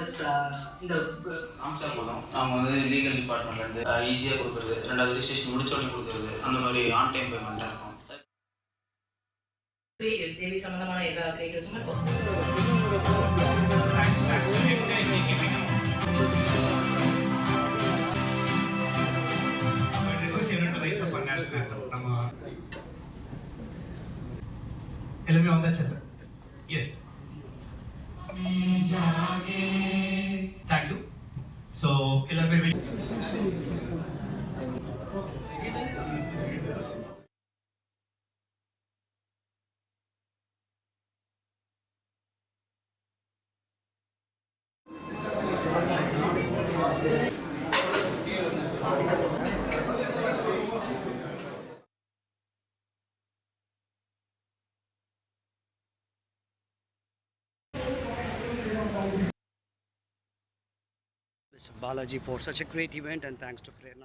this இந்த காமிச்சா போதும் அவங்க வந்து லீகல் டிபார்ட்மெண்ட்லேருந்து ஈஸியாக கொடுக்குறது, ரெண்டாவது ரிஜிஸ்ட்ரேஷன் முடிச்சோடனே கொடுக்குறது, அந்த மாதிரி ஆன் டைம் பேமெண்ட்டாக இருக்கும். கிரியேட்டிவ்ஸ் தேவி சம்பந்தமான எல்லா கிரியேட்டிவ்ஸுமே எல்லாமே வந்தாச்சா சார்? Yes, thank you. ஸோ எல்லாமே Balaji for such a great event, and thanks to Prerna.